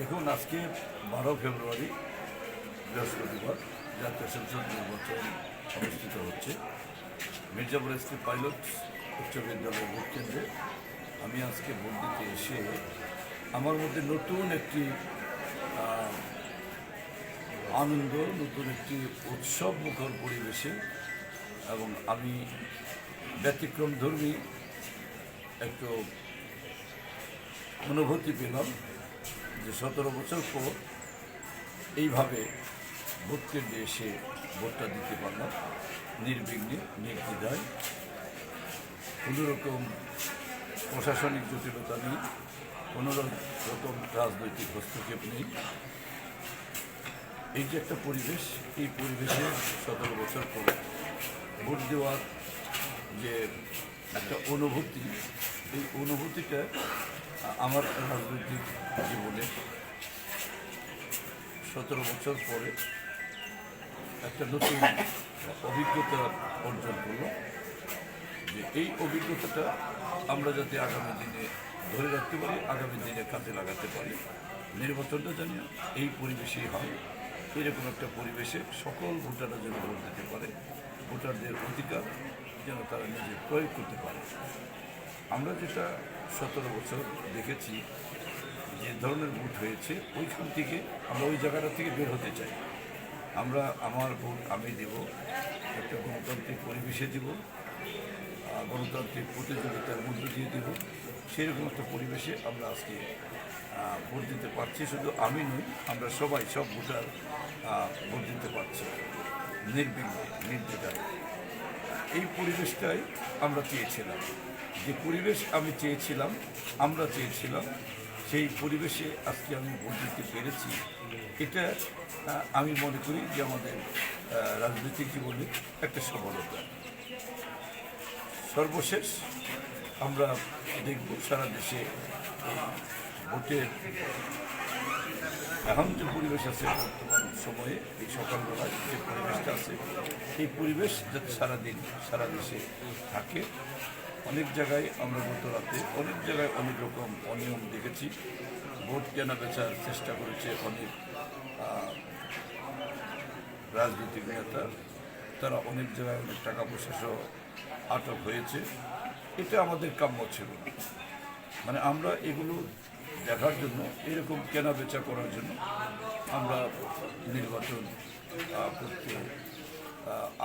দেখুন, আজকে 12 ফেব্রুয়ারি বৃহস্পতিবার জাতীয় সংসদ নির্বাচন অনুষ্ঠিত হচ্ছে মির্জাপুর এসটি পাইলট উচ্চ বিদ্যালয় ভোট কেন্দ্রে। আমি আজকে ভোট দিতে এসে আমার মধ্যে নতুন একটি আনন্দ, নতুন একটি উৎসব মুখর পরিবেশে এবং আমি ব্যতিক্রমধর্মী একটু অনুভূতি পেলাম যে 17 বছর পর এইভাবে ভোট কেন্দ্রে এসে ভোটটা দিতে পারলাম নির্বিঘ্নে, নির্দ্বিধায়। কোনোরকম প্রশাসনিক জটিলতা নেই, কোনো রকম রাজনৈতিক হস্তক্ষেপ নেই। এই যে একটা পরিবেশ, এই পরিবেশে 17 বছর পর ভোট দেওয়ার যে একটা অনুভূতি, এই অনুভূতিটা আমার রাজনৈতিক জীবনে 17 বছর পরে একটা নতুন অভিজ্ঞতা অর্জন করলো। যে এই অভিজ্ঞতাটা আমরা যাতে আগামী দিনে ধরে রাখতে পারি, আগামী দিনে কাজে লাগাতে পারি। নির্বাচনটা জানি এই পরিবেশেই হয়, এরকম একটা পরিবেশে সকল ভোটাররা যেন ভোট দিতে পারে, ভোটারদের অধিকার যেন তারা নিজে প্রয়োগ করতে পারে। আমরা যেটা 17 বছর দেখেছি, যে ধরনের ভোট হয়েছে, ওইখান থেকে আমরা ওই জায়গাটা থেকে বের হতে চাই। আমরা আমার ভোট আমি দেব, একটা গণতান্ত্রিক পরিবেশে দেব, গণতান্ত্রিক প্রতিযোগিতার মধ্য দিয়ে দেব। সেরকম একটা পরিবেশে আমরা আজকে ভোট দিতে পারছি। শুধু আমি নই, আমরা সবাই, সব ভোটার ভোট দিতে পারছি নির্বিঘ্নে, নির্দ্বিধায়। এই পরিবেশটাই আমরা চেয়েছিলাম। যে পরিবেশ আমি চেয়েছিলাম, আমরা চেয়েছিলাম, সেই পরিবেশে আজকে আমি ভোট দিতে পেরেছি। এটা আমি মনে করি যে আমাদের রাজনৈতিক জীবনে একটা সফলতা। সর্বশেষ আমরা দেখব সারা দেশে ভোটের এখন যে পরিবেশ আছে, বর্তমান সময়ে এই সকালবেলায় যে পরিবেশটা আছে, এই পরিবেশ যাতে সারাদিন সারা দেশে থাকে। অনেক জায়গায় আমরা গত রাতে অনেক জায়গায় অনেক রকম অনিয়ম দেখেছি। ভোট কেনা বেচার চেষ্টা করেছে অনেক রাজনৈতিক নেতা, তারা অনেক জায়গায় অনেক টাকা পয়সা সহ আটক হয়েছে। এটা আমাদের কাম্য ছিল না। মানে আমরা এগুলো দেখার জন্য, এরকম কেনা বেচা করার জন্য আমরা নির্বাচন করতে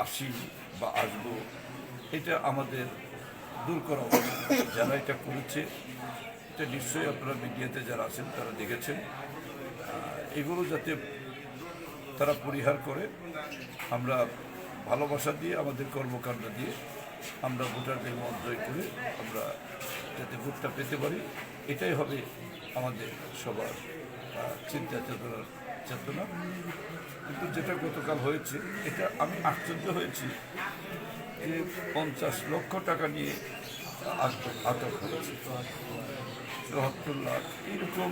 আসি বা আসবো, এটা আমাদের দূর করা উচিত। যারা এটা করেছে, এটা নিশ্চয়ই আপনারা মিডিয়াতে যারা আছেন তারা দেখেছেন। এগুলো যাতে তারা পরিহার করে, আমরা ভালোবাসা দিয়ে, আমাদের কর্মকাণ্ড দিয়ে আমরা ভোটারদের মন জয় করে আমরা যাতে ভোটটা পেতে পারি, এটাই হবে আমাদের সবার চিন্তা চেতনা। কিন্তু যেটা গতকাল হয়েছে, এটা আমি আশ্চর্য হয়েছি যে 50 লক্ষ টাকা নিয়ে আটক হয়েছে, 74 লাখ, এইরকম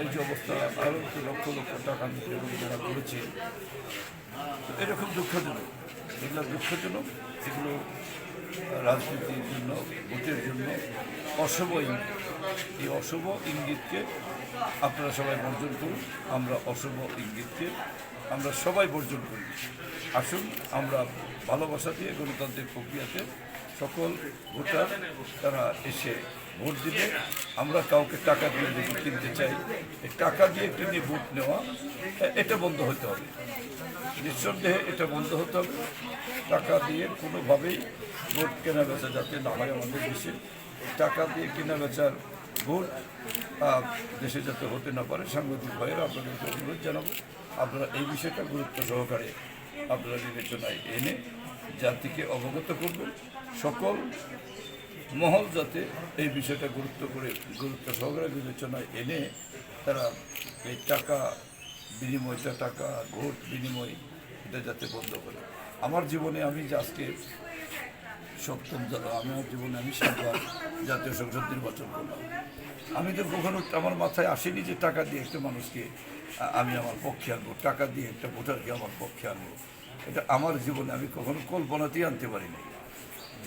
এই যে অবস্থা, আরও লক্ষ লক্ষ টাকা নিতে যারা করেছে, এরকম দুঃখজনক। এগুলো দুঃখজনক, এগুলো রাজনীতির জন্য, ভোটের জন্য অশুভ ইঙ্গিত। এই অশুভ ইঙ্গিতকে আপনারা সবাই বর্জন করুন। আমরা অশুভ ইঙ্গিতকে আমরা সবাই বর্জন করি। আসুন আমরা ভালোবাসা দিয়ে গণতান্ত্রিক প্রক্রিয়াতে সকল ভোটার তারা এসে ভোট দিবে। আমরা কাউকে টাকা দিয়ে যদি কিনতে চাই, এই টাকা দিয়ে কিনে ভোট নেওয়া, এটা বন্ধ হতে হবে। নিঃসন্দেহে এটা বন্ধ হতে হবে। টাকা দিয়ে কোনোভাবেই ভোট কেনা বেচা যাতে না হয় আমাদের দেশে। টাকা দিয়ে কেনা বেচার ভোট দেশে যাতে হতে না পারে, সাংবাদিক ভাইয়েরা আপনাদেরকে অনুরোধ জানাবো, আপনারা এই বিষয়টা গুরুত্ব সহকারে আপনারা বিবেচনায় এনে জাতিকে অবগত করবেন। সকল মহল যাতে এই বিষয়টা গুরুত্ব সহকারে বিবেচনায় এনে তারা এই টাকা বিনিময়টা, টাকা ভোট বিনিময়, এটা যাতে বন্ধ করে। আমার জীবনে আমি যে আজকে সপ্তম দল, আমার জীবনে আমি 7বার জাতীয় সংসদ নির্বাচন করলাম। আমি তো কখনো আমার মাথায় আসেনি যে টাকা দিয়ে একটা মানুষকে আমি আমার পক্ষে আনবো, টাকা দিয়ে একটা ভোটারকে আমার পক্ষে আনবো। এটা আমার জীবনে আমি কখনো কল্পনাতেই আনতে পারিনি।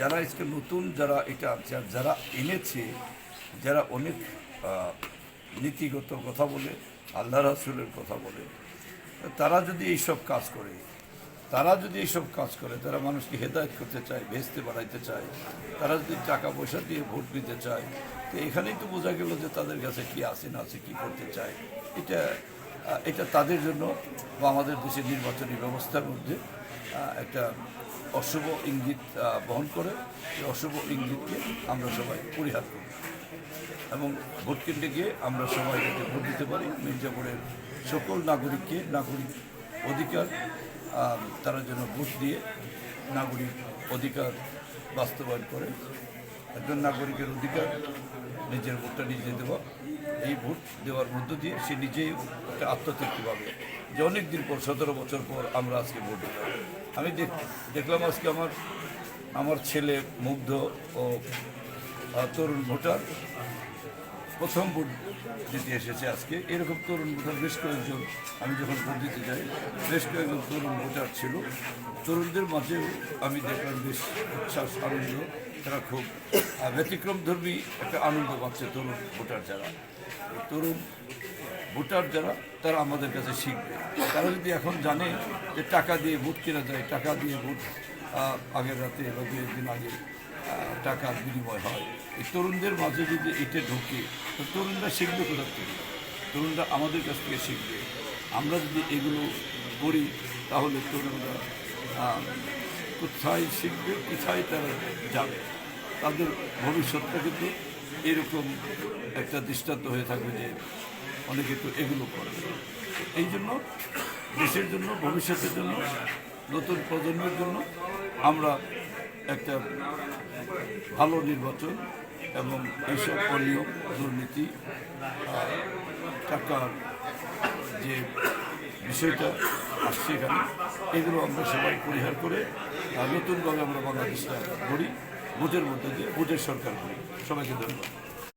যারা আজকে নতুন, যারা এটা আনছে, আর যারা এনেছে, যারা অনেক নীতিগত কথা বলে, আল্লাহ রাসূলের কথা বলে, তারা যদি এইসব কাজ করে, তারা মানুষকে হেদায়েত করতে চায়, ভেস্তে বাড়াইতে চায়, তারা যদি টাকা পয়সা দিয়ে ভোট নিতে চায়, তো এখানেই তো বোঝা গেল যে তাদের কাছে কি আছে না আছে, কি করতে চায়। এটা তাদের জন্য বা আমাদের দেশের নির্বাচনী ব্যবস্থার মধ্যে একটা অশুভ ইঙ্গিত বহন করে। এই অশুভ ইঙ্গিতকে আমরা সবাই পরিহার করি এবং ভোট কেন্দ্রে গিয়ে আমরা সবাই যাতে ভোট দিতে পারি। মির্জাপুরের সকল নাগরিককে নাগরিক অধিকার, তারা যেন ভোট দিয়ে নাগরিক অধিকার বাস্তবায়ন করে। একজন নাগরিকের অধিকার নিজের ভোটটা নিজে দেওয়া, এই ভোট দেওয়ার মধ্য দিয়ে সে নিজেই একটা আত্মতৃপ্তি পাবে যে অনেক দিন পর, 17 বছর পর আমরা আজকে ভোট দিলাম। আমি দেখলাম আজকে আমার ছেলে মুগ্ধ ও তরুণ ভোটার প্রথম ভোট দিতে এসেছে আজকে। এরকম তরুণ ভোটার বেশ কয়েকজন, আমি যখন ভোট দিতে যাই বেশ কয়েকজন তরুণ ভোটার ছিল। তরুণদের মাঝেও আমি দেখলাম বেশ উচ্ছ্বাস, আনন্দ, তারা খুব ব্যতিক্রমধর্মী একটা আনন্দ পাচ্ছে। তরুণ ভোটার যারা তারা আমাদের কাছে শিখবে। তারা যদি এখন জানে যে টাকা দিয়ে ভোট কেনা যায়, টাকা দিয়ে ভোট আগের রাতে বা 2 দিন আগে টাকার বিনিময় হয়, এই তরুণদের মাঝে যদি এটা ঢোকে, তো তরুণরা শিখবে কোথার থেকে? তরুণরা আমাদের কাছ থেকে শিখবে। আমরা যদি এগুলো করি তাহলে তরুণরা কোথায় শিখবে, কোথায় তারা যাবে, তাদের ভবিষ্যৎটা কিন্তু এরকম একটা দৃষ্টান্ত হয়ে থাকবে যে অনেকে তো এগুলো করে। এই জন্য দেশের জন্য, ভবিষ্যতের জন্য, নতুন প্রজন্মের জন্য আমরা একটা ভালো নির্বাচন এবং এইসব অনিয়ম, দুর্নীতি, টাকার যে বিষয়টা আসছে এখানে, এগুলো আমরা সবাই পরিহার করে নতুনভাবে আমরা বাংলাদেশটা গড়ি, ভোটের মধ্যে দিয়ে ভোটের সরকার করি। সবাইকে ধন্যবাদ।